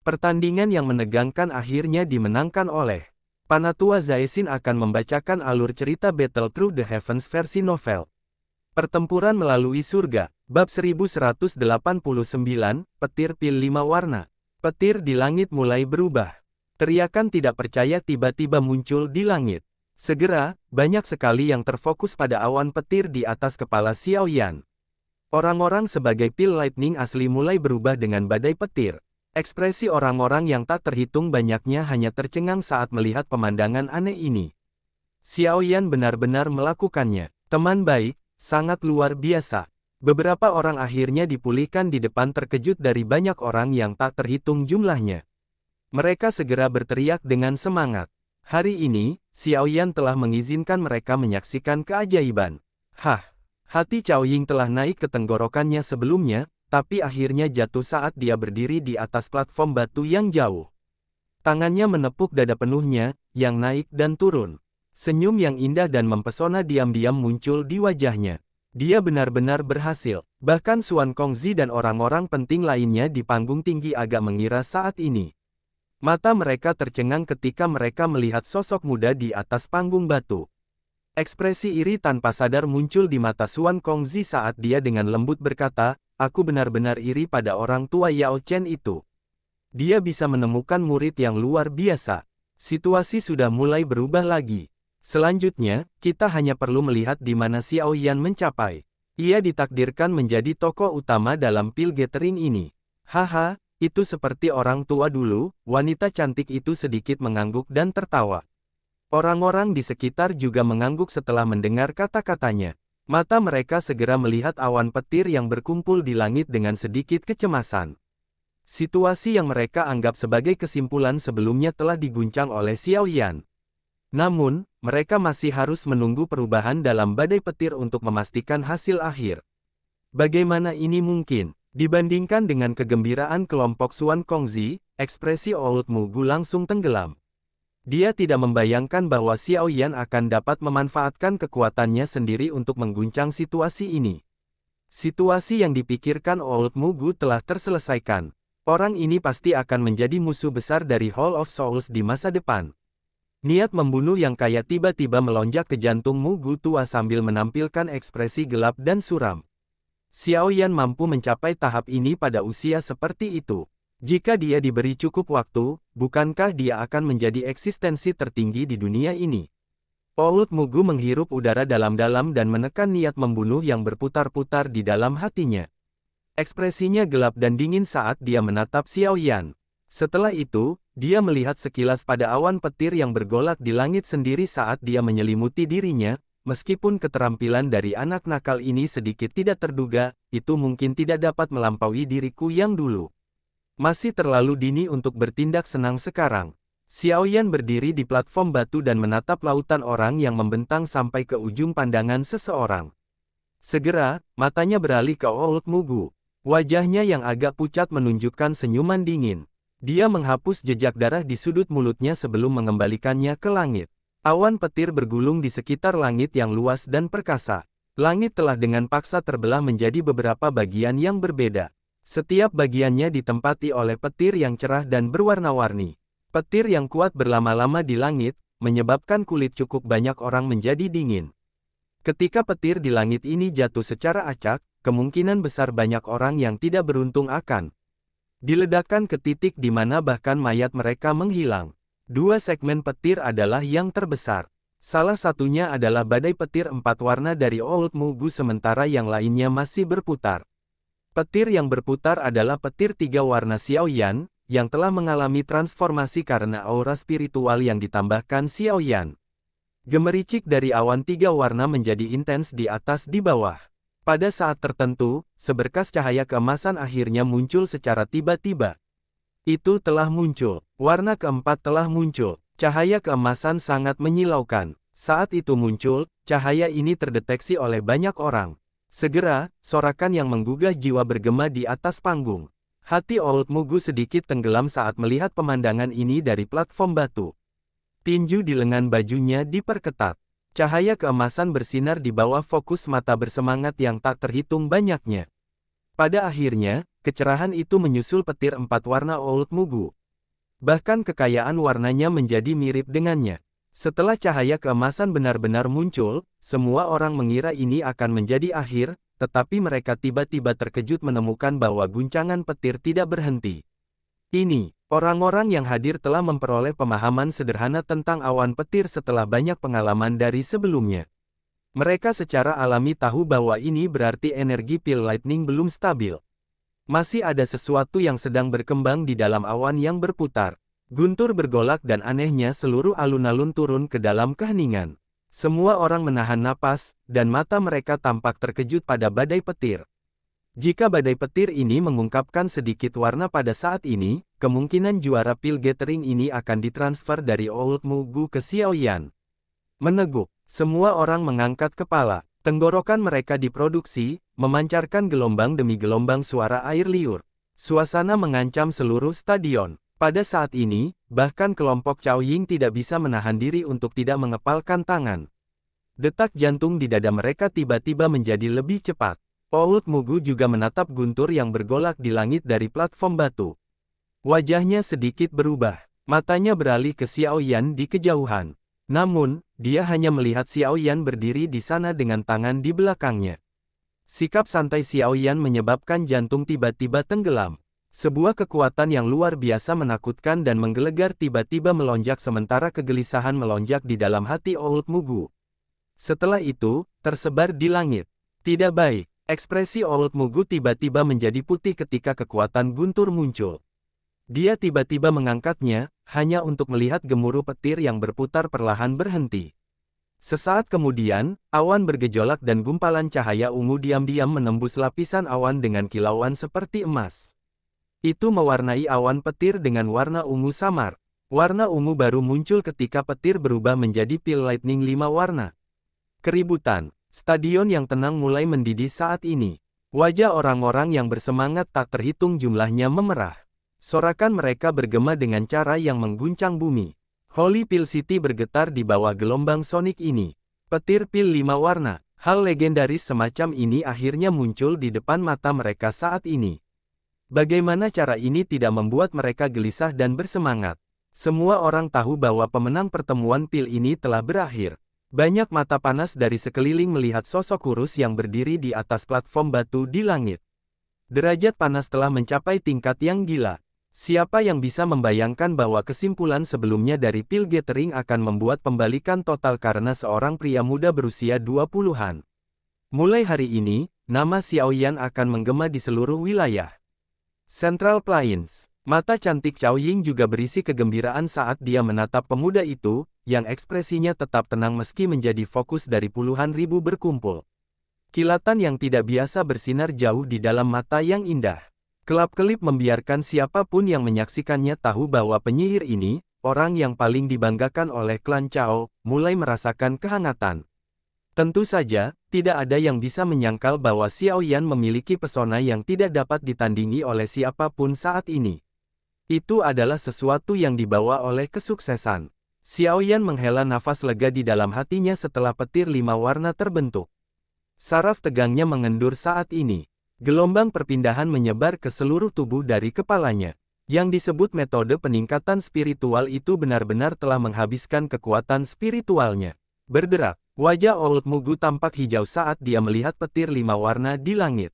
Pertandingan yang menegangkan akhirnya dimenangkan oleh Panatua Zaesin akan membacakan alur cerita Battle Through the Heavens versi novel. Pertempuran melalui surga, bab 1189, petir pil 5 warna. Petir di langit mulai berubah. Teriakan tidak percaya tiba-tiba muncul di langit. Segera, banyak sekali yang terfokus pada awan petir di atas kepala Xiao Yan. Orang-orang sebagai pil lightning asli mulai berubah dengan badai petir. Ekspresi orang-orang yang tak terhitung banyaknya hanya tercengang saat melihat pemandangan aneh ini. Xiao Yan benar-benar melakukannya. Teman baik, sangat luar biasa. Beberapa orang akhirnya dipulihkan di depan terkejut dari banyak orang yang tak terhitung jumlahnya. Mereka segera berteriak dengan semangat. Hari ini, Xiao Yan telah mengizinkan mereka menyaksikan keajaiban. Hah! Hati Cao Ying telah naik ke tenggorokannya sebelumnya, tapi akhirnya jatuh saat dia berdiri di atas platform batu yang jauh. Tangannya menepuk dada penuhnya, yang naik dan turun. Senyum yang indah dan mempesona diam-diam muncul di wajahnya. Dia benar-benar berhasil. Bahkan Xuan Kongzi dan orang-orang penting lainnya di panggung tinggi agak mengira saat ini. Mata mereka tercengang ketika mereka melihat sosok muda di atas panggung batu. Ekspresi iri tanpa sadar muncul di mata Xuan Kongzi saat dia dengan lembut berkata, "Aku benar-benar iri pada orang tua Yao Chen itu. Dia bisa menemukan murid yang luar biasa." Situasi sudah mulai berubah lagi. Selanjutnya, kita hanya perlu melihat di mana Xiao Yan mencapai. Ia ditakdirkan menjadi tokoh utama dalam pil gathering ini. Haha, itu seperti orang tua dulu, wanita cantik itu sedikit mengangguk dan tertawa. Orang-orang di sekitar juga mengangguk setelah mendengar kata-katanya. Mata mereka segera melihat awan petir yang berkumpul di langit dengan sedikit kecemasan. Situasi yang mereka anggap sebagai kesimpulan sebelumnya telah diguncang oleh Xiao Yan. Namun, mereka masih harus menunggu perubahan dalam badai petir untuk memastikan hasil akhir. Bagaimana ini mungkin? Dibandingkan dengan kegembiraan kelompok Xuan Kongzi, ekspresi Old Mugu langsung tenggelam. Dia tidak membayangkan bahwa Xiao Yan akan dapat memanfaatkan kekuatannya sendiri untuk mengguncang situasi ini. Situasi yang dipikirkan Old Mugu telah terselesaikan. Orang ini pasti akan menjadi musuh besar dari Hall of Souls di masa depan. Niat membunuh yang kaya tiba-tiba melonjak ke jantung Mugu tua sambil menampilkan ekspresi gelap dan suram. Xiao Yan mampu mencapai tahap ini pada usia seperti itu. Jika dia diberi cukup waktu, bukankah dia akan menjadi eksistensi tertinggi di dunia ini? Old Mugu menghirup udara dalam-dalam dan menekan niat membunuh yang berputar-putar di dalam hatinya. Ekspresinya gelap dan dingin saat dia menatap Xiao Yan. Setelah itu, dia melihat sekilas pada awan petir yang bergolak di langit sendiri saat dia menyelimuti dirinya. Meskipun keterampilan dari anak nakal ini sedikit tidak terduga, itu mungkin tidak dapat melampaui diriku yang dulu. Masih terlalu dini untuk bertindak senang sekarang. Xiao Yan berdiri di platform batu dan menatap lautan orang yang membentang sampai ke ujung pandangan seseorang. Segera, matanya beralih ke Old Mugu. Wajahnya yang agak pucat menunjukkan senyuman dingin. Dia menghapus jejak darah di sudut mulutnya sebelum mengembalikannya ke langit. Awan petir bergulung di sekitar langit yang luas dan perkasa. Langit telah dengan paksa terbelah menjadi beberapa bagian yang berbeda. Setiap bagiannya ditempati oleh petir yang cerah dan berwarna-warni. Petir yang kuat berlama-lama di langit, menyebabkan kulit cukup banyak orang menjadi dingin. Ketika petir di langit ini jatuh secara acak, kemungkinan besar banyak orang yang tidak beruntung akan diledakkan ke titik di mana bahkan mayat mereka menghilang. Dua segmen petir adalah yang terbesar. Salah satunya adalah badai petir 4 warna dari Old Mugu sementara yang lainnya masih berputar. Petir yang berputar adalah petir 3 warna Xiao Yan, yang telah mengalami transformasi karena aura spiritual yang ditambahkan Xiao Yan. Gemericik dari awan 3 warna menjadi intens di atas di bawah. Pada saat tertentu, seberkas cahaya keemasan akhirnya muncul secara tiba-tiba. Itu telah muncul. Warna keempat telah muncul. Cahaya keemasan sangat menyilaukan. Saat itu muncul, cahaya ini terdeteksi oleh banyak orang. Segera, sorakan yang menggugah jiwa bergema di atas panggung. Hati Old Mugu sedikit tenggelam saat melihat pemandangan ini dari platform batu. Tinju di lengan bajunya diperketat. Cahaya keemasan bersinar di bawah fokus mata bersemangat yang tak terhitung banyaknya. Pada akhirnya, kecerahan itu menyusul petir 4 warna Old Mugu. Bahkan kekayaan warnanya menjadi mirip dengannya. Setelah cahaya keemasan benar-benar muncul, semua orang mengira ini akan menjadi akhir, tetapi mereka tiba-tiba terkejut menemukan bahwa guncangan petir tidak berhenti. Ini, orang-orang yang hadir telah memperoleh pemahaman sederhana tentang awan petir setelah banyak pengalaman dari sebelumnya. Mereka secara alami tahu bahwa ini berarti energi pil lightning belum stabil. Masih ada sesuatu yang sedang berkembang di dalam awan yang berputar. Guntur bergolak dan anehnya seluruh alun-alun turun ke dalam keheningan. Semua orang menahan napas, dan mata mereka tampak terkejut pada badai petir. Jika badai petir ini mengungkapkan sedikit warna pada saat ini, kemungkinan juara pil gathering ini akan ditransfer dari Old Mugu ke Xiaoyan. Meneguk, semua orang mengangkat kepala. Tenggorokan mereka diproduksi, memancarkan gelombang demi gelombang suara air liur. Suasana mengancam seluruh stadion. Pada saat ini, bahkan kelompok Cao Ying tidak bisa menahan diri untuk tidak mengepalkan tangan. Detak jantung di dada mereka tiba-tiba menjadi lebih cepat. Old Mugu juga menatap guntur yang bergolak di langit dari platform batu. Wajahnya sedikit berubah. Matanya beralih ke Xiaoyan di kejauhan. Namun, dia hanya melihat Xiaoyan berdiri di sana dengan tangan di belakangnya. Sikap santai Xiaoyan menyebabkan jantung tiba-tiba tenggelam. Sebuah kekuatan yang luar biasa menakutkan dan menggelegar tiba-tiba melonjak sementara kegelisahan melonjak di dalam hati Old Mugu. Setelah itu, tersebar di langit. Tidak baik, ekspresi Old Mugu tiba-tiba menjadi putih ketika kekuatan guntur muncul. Dia tiba-tiba mengangkatnya, hanya untuk melihat gemuruh petir yang berputar perlahan berhenti. Sesaat kemudian, awan bergejolak dan gumpalan cahaya ungu diam-diam menembus lapisan awan dengan kilauan seperti emas. Itu mewarnai awan petir dengan warna ungu samar. Warna ungu baru muncul ketika petir berubah menjadi pil lightning 5 warna. Keributan, stadion yang tenang mulai mendidih saat ini. Wajah orang-orang yang bersemangat tak terhitung jumlahnya memerah. Sorakan mereka bergema dengan cara yang mengguncang bumi. Holy Pill City bergetar di bawah gelombang sonik ini. Petir pil 5 warna, hal legendaris semacam ini akhirnya muncul di depan mata mereka saat ini. Bagaimana cara ini tidak membuat mereka gelisah dan bersemangat? Semua orang tahu bahwa pemenang pertemuan pil ini telah berakhir. Banyak mata panas dari sekeliling melihat sosok kurus yang berdiri di atas platform batu di langit. Derajat panas telah mencapai tingkat yang gila. Siapa yang bisa membayangkan bahwa kesimpulan sebelumnya dari pil gathering akan membuat pembalikan total karena seorang pria muda berusia 20-an. Mulai hari ini, nama Xiaoyan akan menggema di seluruh wilayah Central Plains. Mata cantik Cao Ying juga berisi kegembiraan saat dia menatap pemuda itu, yang ekspresinya tetap tenang meski menjadi fokus dari puluhan ribu berkumpul. Kilatan yang tidak biasa bersinar jauh di dalam mata yang indah. Kelap-kelip membiarkan siapapun yang menyaksikannya tahu bahwa penyihir ini, orang yang paling dibanggakan oleh klan Cao, mulai merasakan kehangatan. Tentu saja, tidak ada yang bisa menyangkal bahwa Xiaoyan memiliki pesona yang tidak dapat ditandingi oleh siapapun saat ini. Itu adalah sesuatu yang dibawa oleh kesuksesan. Xiaoyan menghela nafas lega di dalam hatinya setelah petir 5 warna terbentuk. Saraf tegangnya mengendur saat ini. Gelombang perpindahan menyebar ke seluruh tubuh dari kepalanya. Yang disebut metode peningkatan spiritual itu benar-benar telah menghabiskan kekuatan spiritualnya. Berderak. Wajah Old Mugu tampak hijau saat dia melihat petir 5 warna di langit.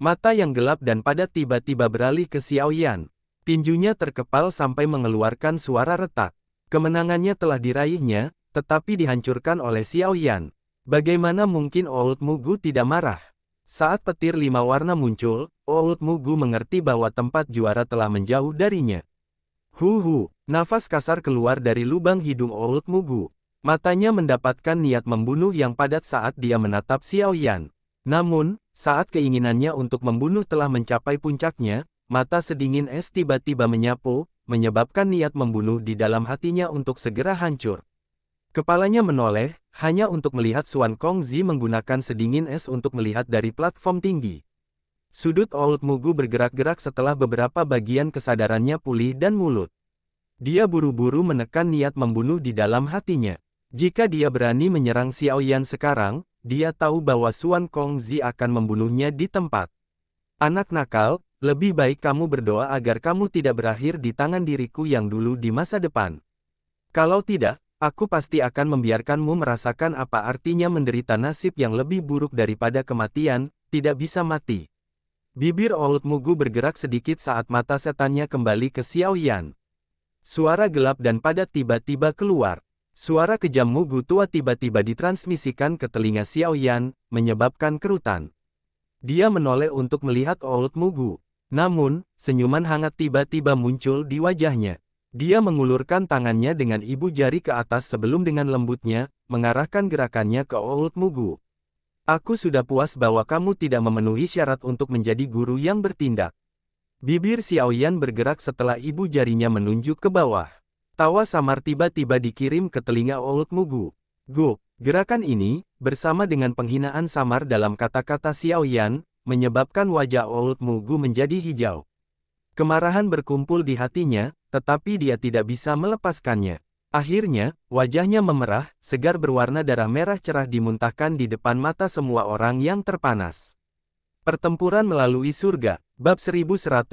Mata yang gelap dan padat tiba-tiba beralih ke Xiaoyan. Tinjunya terkepal sampai mengeluarkan suara retak. Kemenangannya telah diraihnya, tetapi dihancurkan oleh Xiaoyan. Bagaimana mungkin Old Mugu tidak marah? Saat petir 5 warna muncul, Old Mugu mengerti bahwa tempat juara telah menjauh darinya. Nafas kasar keluar dari lubang hidung Old Mugu. Matanya mendapatkan niat membunuh yang padat saat dia menatap Xiaoyan. Namun, saat keinginannya untuk membunuh telah mencapai puncaknya, mata sedingin es tiba-tiba menyapu, menyebabkan niat membunuh di dalam hatinya untuk segera hancur. Kepalanya menoleh, hanya untuk melihat Xuan Kongzi menggunakan sedingin es untuk melihat dari platform tinggi. Sudut Old Mugu bergerak-gerak setelah beberapa bagian kesadarannya pulih dan mulut. Dia buru-buru menekan niat membunuh di dalam hatinya. Jika dia berani menyerang Xiaoyan sekarang, dia tahu bahwa Xuan Kongzi akan membunuhnya di tempat. Anak nakal, lebih baik kamu berdoa agar kamu tidak berakhir di tangan diriku yang dulu di masa depan. Kalau tidak, aku pasti akan membiarkanmu merasakan apa artinya menderita nasib yang lebih buruk daripada kematian, tidak bisa mati. Bibir Old Mugu bergerak sedikit saat mata setannya kembali ke Xiao Yan. Suara gelap dan padat tiba-tiba keluar. Suara kejam Mugu tua tiba-tiba ditransmisikan ke telinga Xiao Yan, menyebabkan kerutan. Dia menoleh untuk melihat Old Mugu. Namun, senyuman hangat tiba-tiba muncul di wajahnya. Dia mengulurkan tangannya dengan ibu jari ke atas sebelum dengan lembutnya, mengarahkan gerakannya ke Old Mugu. Aku sudah puas bahwa kamu tidak memenuhi syarat untuk menjadi guru yang bertindak. Bibir Xiao Yan bergerak setelah ibu jarinya menunjuk ke bawah. Tawa samar tiba-tiba dikirim ke telinga Old Mugu. Go, gerakan ini, bersama dengan penghinaan samar dalam kata-kata Xiao Yan, menyebabkan wajah Old Mugu menjadi hijau. Kemarahan berkumpul di hatinya, tetapi dia tidak bisa melepaskannya. Akhirnya, wajahnya memerah, segar berwarna darah merah cerah dimuntahkan di depan mata semua orang yang terpanas. Pertempuran melalui surga, bab 1190,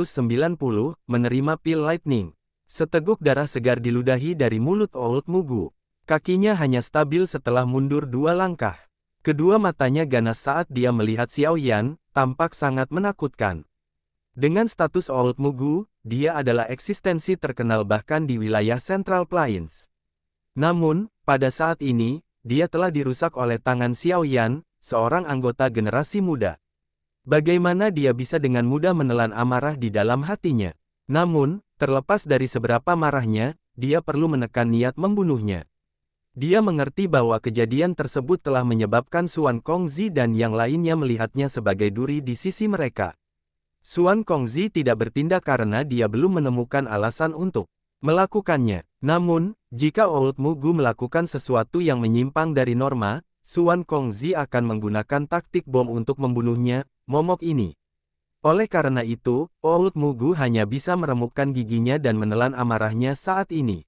menerima pil lightning. Seteguk darah segar diludahi dari mulut Old Mugu. Kakinya hanya stabil setelah mundur 2 langkah. Kedua matanya ganas saat dia melihat Xiao Yan, tampak sangat menakutkan. Dengan status Old Mugu, dia adalah eksistensi terkenal bahkan di wilayah Central Plains. Namun, pada saat ini, dia telah dirusak oleh tangan Xiao Yan, seorang anggota generasi muda. Bagaimana dia bisa dengan mudah menelan amarah di dalam hatinya? Namun, terlepas dari seberapa marahnya, dia perlu menekan niat membunuhnya. Dia mengerti bahwa kejadian tersebut telah menyebabkan Xuan Kongzi dan yang lainnya melihatnya sebagai duri di sisi mereka. Xuan Kongzi tidak bertindak karena dia belum menemukan alasan untuk melakukannya. Namun, jika Old Mugu melakukan sesuatu yang menyimpang dari norma, Xuan Kongzi akan menggunakan taktik bom untuk membunuhnya, momok ini. Oleh karena itu, Old Mugu hanya bisa meremukkan giginya dan menelan amarahnya saat ini.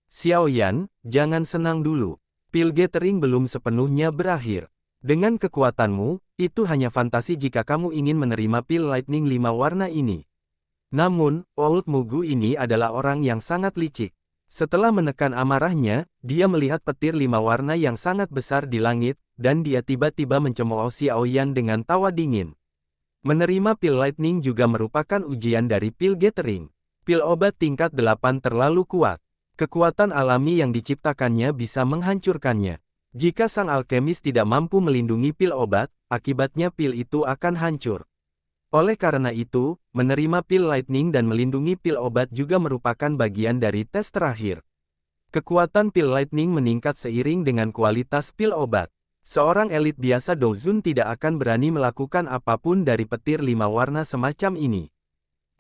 Xiao Yan, jangan senang dulu. Pil gathering belum sepenuhnya berakhir. Dengan kekuatanmu, itu hanya fantasi jika kamu ingin menerima pil lightning 5 warna ini. Namun, Old Mugu ini adalah orang yang sangat licik. Setelah menekan amarahnya, dia melihat petir 5 warna yang sangat besar di langit, dan dia tiba-tiba mencemooh Xiao Yan dengan tawa dingin. Menerima pil lightning juga merupakan ujian dari pil gathering. Pil obat tingkat 8 terlalu kuat. Kekuatan alami yang diciptakannya bisa menghancurkannya. Jika sang alkemis tidak mampu melindungi pil obat, akibatnya pil itu akan hancur. Oleh karena itu, menerima pil lightning dan melindungi pil obat juga merupakan bagian dari tes terakhir. Kekuatan pil lightning meningkat seiring dengan kualitas pil obat. Seorang elit biasa Dozun tidak akan berani melakukan apapun dari petir 5 warna semacam ini.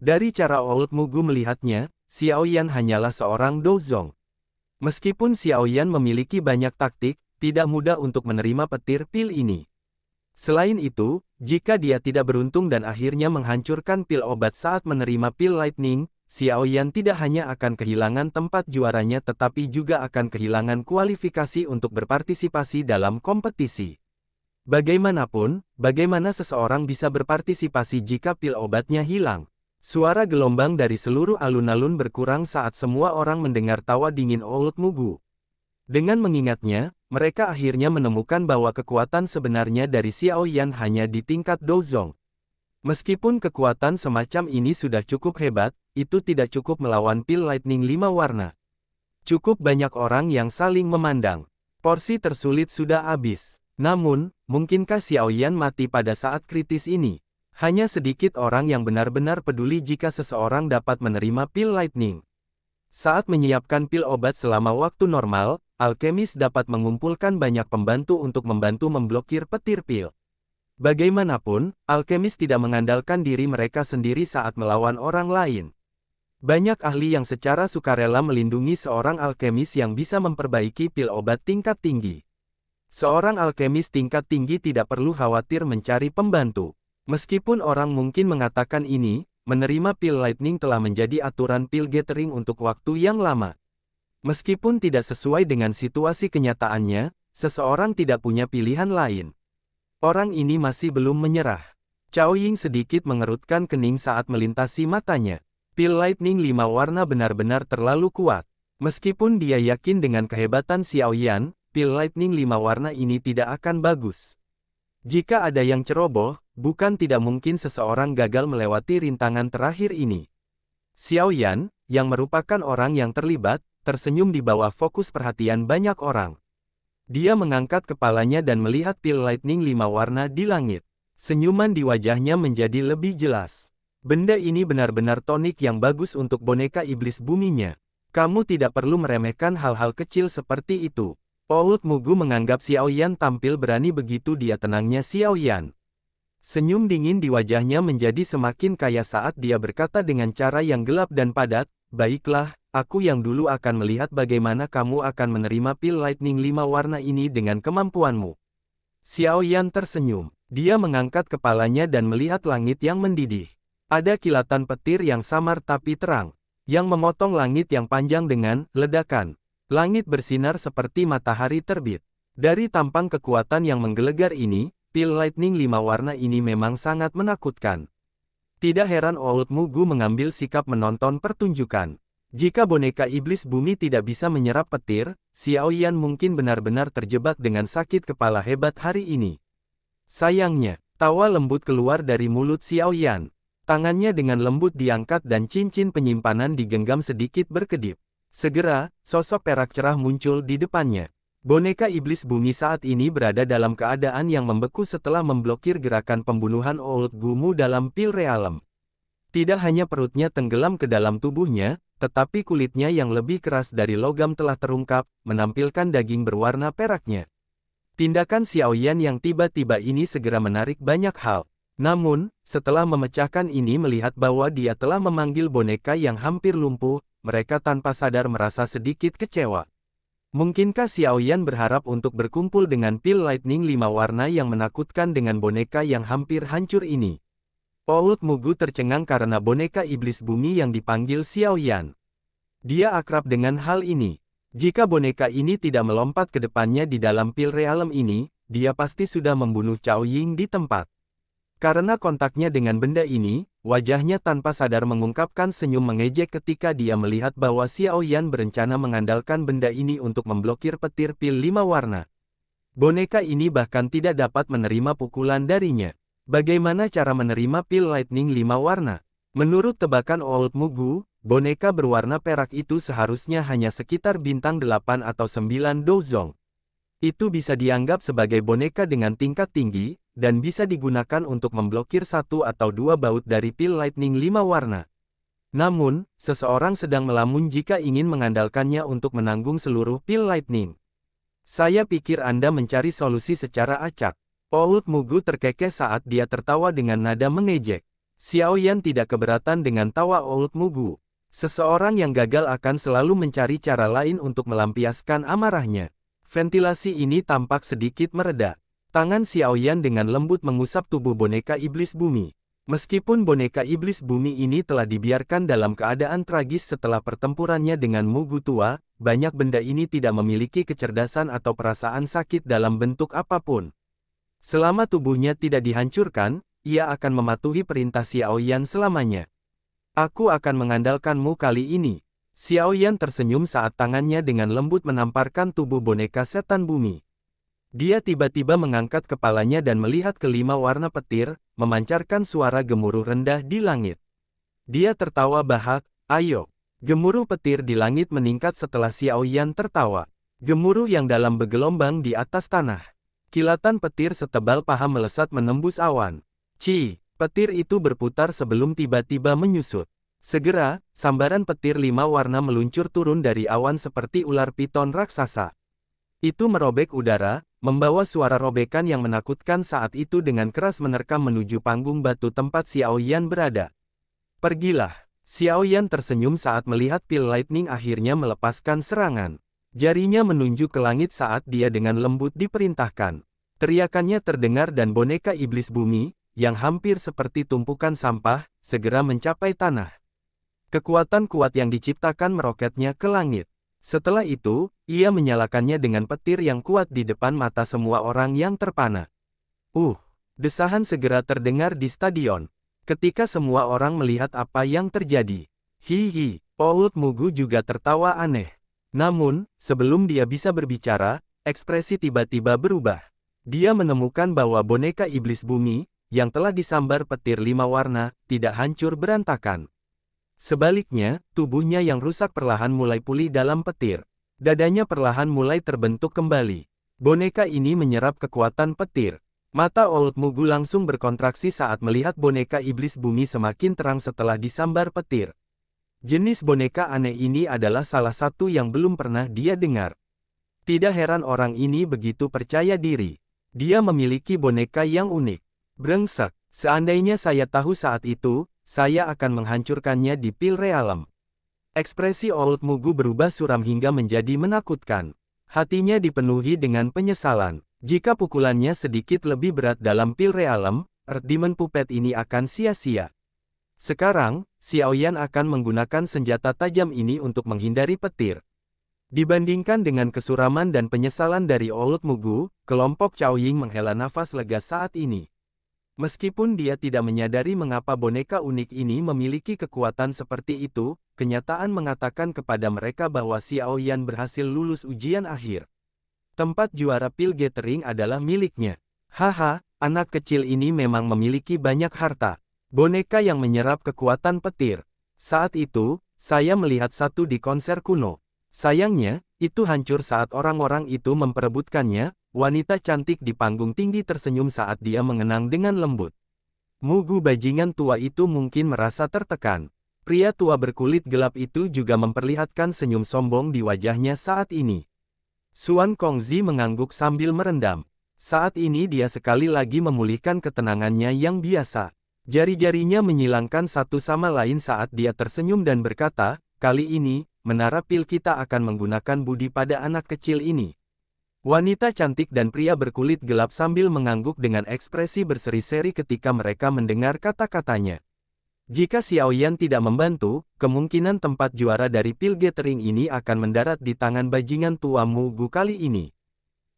Dari cara Old Mugu melihatnya, Xiao Yan hanyalah seorang Dozong. Meskipun Xiao Yan memiliki banyak taktik, tidak mudah untuk menerima petir pil ini. Selain itu, jika dia tidak beruntung dan akhirnya menghancurkan pil obat saat menerima pil lightning, Xiao Yan tidak hanya akan kehilangan tempat juaranya tetapi juga akan kehilangan kualifikasi untuk berpartisipasi dalam kompetisi. Bagaimanapun, bagaimana seseorang bisa berpartisipasi jika pil obatnya hilang? Suara gelombang dari seluruh alun-alun berkurang saat semua orang mendengar tawa dingin Old Mugu. Dengan mengingatnya, mereka akhirnya menemukan bahwa kekuatan sebenarnya dari Xiao Yan hanya di tingkat Dozong. Meskipun kekuatan semacam ini sudah cukup hebat, itu tidak cukup melawan pil lightning 5 warna. Cukup banyak orang yang saling memandang. Porsi tersulit sudah habis. Namun, mungkinkah Xiao Yan mati pada saat kritis ini? Hanya sedikit orang yang benar-benar peduli jika seseorang dapat menerima pil lightning. Saat menyiapkan pil obat selama waktu normal, alkemis dapat mengumpulkan banyak pembantu untuk membantu memblokir petir pil. Bagaimanapun, alkemis tidak mengandalkan diri mereka sendiri saat melawan orang lain. Banyak ahli yang secara sukarela melindungi seorang alkemis yang bisa memperbaiki pil obat tingkat tinggi. Seorang alkemis tingkat tinggi tidak perlu khawatir mencari pembantu. Meskipun orang mungkin mengatakan ini, menerima pil lightning telah menjadi aturan pil gathering untuk waktu yang lama. Meskipun tidak sesuai dengan situasi kenyataannya, seseorang tidak punya pilihan lain. Orang ini masih belum menyerah. Cao Ying sedikit mengerutkan kening saat melintasi matanya. Pil Lightning 5 warna benar-benar terlalu kuat. Meskipun dia yakin dengan kehebatan Xiao Yan, pil Lightning 5 warna ini tidak akan bagus. Jika ada yang ceroboh, bukan tidak mungkin seseorang gagal melewati rintangan terakhir ini. Xiao Yan, yang merupakan orang yang terlibat, tersenyum di bawah fokus perhatian banyak orang. Dia mengangkat kepalanya dan melihat pil Lightning 5 warna di langit. Senyuman di wajahnya menjadi lebih jelas. Benda ini benar-benar tonik yang bagus untuk boneka iblis buminya. Kamu tidak perlu meremehkan hal-hal kecil seperti itu. Old Mugu menganggap Xiao Yan tampil berani begitu dia tenangnya Xiao Yan. Senyum dingin di wajahnya menjadi semakin kaya saat dia berkata dengan cara yang gelap dan padat, "Baiklah, aku yang dulu akan melihat bagaimana kamu akan menerima pil Lightning 5 warna ini dengan kemampuanmu." Xiao Yan tersenyum. Dia mengangkat kepalanya dan melihat langit yang mendidih. Ada kilatan petir yang samar tapi terang, yang memotong langit yang panjang dengan ledakan. Langit bersinar seperti matahari terbit. Dari tampang kekuatan yang menggelegar ini, pil Lightning 5 warna ini memang sangat menakutkan. Tidak heran Old Mugu mengambil sikap menonton pertunjukan. Jika boneka iblis bumi tidak bisa menyerap petir, Xiao Yan mungkin benar-benar terjebak dengan sakit kepala hebat hari ini. Sayangnya, tawa lembut keluar dari mulut Xiao Yan. Tangannya dengan lembut diangkat dan cincin penyimpanan digenggam sedikit berkedip. Segera, sosok perak cerah muncul di depannya. Boneka iblis bumi saat ini berada dalam keadaan yang membeku setelah memblokir gerakan pembunuhan Old Gumu dalam pil realem. Tidak hanya perutnya tenggelam ke dalam tubuhnya, tetapi kulitnya yang lebih keras dari logam telah terungkap, menampilkan daging berwarna peraknya. Tindakan Xiao Yan yang tiba-tiba ini segera menarik banyak hal. Namun, setelah memecahkan ini melihat bahwa dia telah memanggil boneka yang hampir lumpuh, mereka tanpa sadar merasa sedikit kecewa. Mungkinkah Xiao Yan berharap untuk berkumpul dengan pil Lightning 5 warna yang menakutkan dengan boneka yang hampir hancur ini? Old Mugu tercengang karena boneka iblis bumi yang dipanggil Xiao Yan. Dia akrab dengan hal ini. Jika boneka ini tidak melompat ke depannya di dalam pil realem ini, dia pasti sudah membunuh Cao Ying di tempat. Karena kontaknya dengan benda ini, wajahnya tanpa sadar mengungkapkan senyum mengejek ketika dia melihat bahwa Xiao Yan berencana mengandalkan benda ini untuk memblokir petir pil 5 warna. Boneka ini bahkan tidak dapat menerima pukulan darinya. Bagaimana cara menerima pil Lightning 5 warna? Menurut tebakan Old Mugu, boneka berwarna perak itu seharusnya hanya sekitar bintang 8 atau 9 dozong. Itu bisa dianggap sebagai boneka dengan tingkat tinggi, dan bisa digunakan untuk memblokir 1 atau 2 baut dari pil Lightning 5 warna. Namun, seseorang sedang melamun jika ingin mengandalkannya untuk menanggung seluruh pil Lightning. Saya pikir Anda mencari solusi secara acak. Old Mugu terkekeh saat dia tertawa dengan nada mengejek. Xiao Yan tidak keberatan dengan tawa Old Mugu. Seseorang yang gagal akan selalu mencari cara lain untuk melampiaskan amarahnya. Ventilasi ini tampak sedikit mereda. Tangan Xiao Yan dengan lembut mengusap tubuh boneka iblis bumi. Meskipun boneka iblis bumi ini telah dibiarkan dalam keadaan tragis setelah pertempurannya dengan Mugu tua, banyak benda ini tidak memiliki kecerdasan atau perasaan sakit dalam bentuk apapun. Selama tubuhnya tidak dihancurkan, ia akan mematuhi perintah Xiao Yan selamanya. Aku akan mengandalkanmu kali ini. Xiao Yan tersenyum saat tangannya dengan lembut menamparkan tubuh boneka setan bumi. Dia tiba-tiba mengangkat kepalanya dan melihat kelima warna petir, memancarkan suara gemuruh rendah di langit. Dia tertawa bahak, "Ayo." Gemuruh petir di langit meningkat setelah Xiao Yan tertawa. Gemuruh yang dalam bergelombang di atas tanah. Kilatan petir setebal paha melesat menembus awan. Petir itu berputar sebelum tiba-tiba menyusut. Segera, sambaran petir 5 warna meluncur turun dari awan seperti ular piton raksasa. Itu merobek udara, membawa suara robekan yang menakutkan saat itu dengan keras menerkam menuju panggung batu tempat Xiao Yan berada. "Pergilah." Xiao Yan tersenyum saat melihat pil Lightning akhirnya melepaskan serangan. Jarinya menunjuk ke langit saat dia dengan lembut diperintahkan. Teriakannya terdengar dan boneka iblis bumi, yang hampir seperti tumpukan sampah, segera mencapai tanah. Kekuatan kuat yang diciptakan meroketnya ke langit. Setelah itu, ia menyalakannya dengan petir yang kuat di depan mata semua orang yang terpana. Desahan segera terdengar di stadion. Ketika semua orang melihat apa yang terjadi. Hihi, Old Mugu juga tertawa aneh. Namun, sebelum dia bisa berbicara, ekspresi tiba-tiba berubah. Dia menemukan bahwa boneka iblis bumi, yang telah disambar petir 5 warna, tidak hancur berantakan. Sebaliknya, tubuhnya yang rusak perlahan mulai pulih dalam petir. Dadanya perlahan mulai terbentuk kembali. Boneka ini menyerap kekuatan petir. Mata Old Mugu langsung berkontraksi saat melihat boneka iblis bumi semakin terang setelah disambar petir. Jenis boneka aneh ini adalah salah satu yang belum pernah dia dengar. Tidak heran orang ini begitu percaya diri. Dia memiliki boneka yang unik. Brengsek, seandainya saya tahu saat itu, saya akan menghancurkannya di Pil Realm. Ekspresi Old Mugu berubah suram hingga menjadi menakutkan. Hatinya dipenuhi dengan penyesalan. Jika pukulannya sedikit lebih berat dalam Pil Realm, Earth Demon Puppet ini akan sia-sia. Sekarang, Xiaoyan akan menggunakan senjata tajam ini untuk menghindari petir. Dibandingkan dengan kesuraman dan penyesalan dari Old Mugu, kelompok Cao Ying menghela nafas lega saat ini. Meskipun dia tidak menyadari mengapa boneka unik ini memiliki kekuatan seperti itu, kenyataan mengatakan kepada mereka bahwa Xiaoyan berhasil lulus ujian akhir. Tempat juara Pil Gathering adalah miliknya. Haha, anak kecil ini memang memiliki banyak harta. Boneka yang menyerap kekuatan petir. Saat itu, saya melihat satu di konser kuno. Sayangnya, itu hancur saat orang-orang itu memperebutkannya. Wanita cantik di panggung tinggi tersenyum saat dia mengenang dengan lembut. Mugu bajingan tua itu mungkin merasa tertekan. Pria tua berkulit gelap itu juga memperlihatkan senyum sombong di wajahnya saat ini. Xuan Kongzi mengangguk sambil merendam. Saat ini dia sekali lagi memulihkan ketenangannya yang biasa. Jari-jarinya menyilangkan satu sama lain saat dia tersenyum dan berkata, kali ini, menara pil kita akan menggunakan budi pada anak kecil ini. Wanita cantik dan pria berkulit gelap sambil mengangguk dengan ekspresi berseri-seri ketika mereka mendengar kata-katanya. Jika Xiaoyan tidak membantu, kemungkinan tempat juara dari Pil Gathering ini akan mendarat di tangan bajingan tua Mugu kali ini.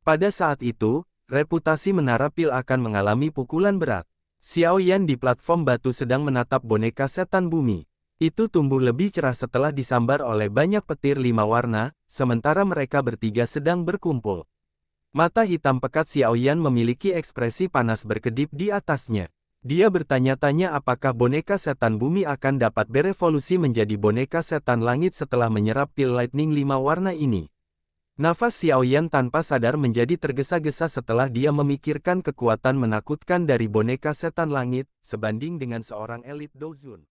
Pada saat itu, reputasi menara pil akan mengalami pukulan berat. Xiaoyan di platform batu sedang menatap boneka setan bumi. Itu tumbuh lebih cerah setelah disambar oleh banyak petir 5 warna, sementara mereka bertiga sedang berkumpul. Mata hitam pekat Xiaoyan memiliki ekspresi panas berkedip di atasnya. Dia bertanya-tanya apakah boneka setan bumi akan dapat berevolusi menjadi boneka setan langit setelah menyerap pil lightning 5 warna ini. Nafas Xiaoyan tanpa sadar menjadi tergesa-gesa setelah dia memikirkan kekuatan menakutkan dari boneka setan langit, sebanding dengan seorang elit Douzun.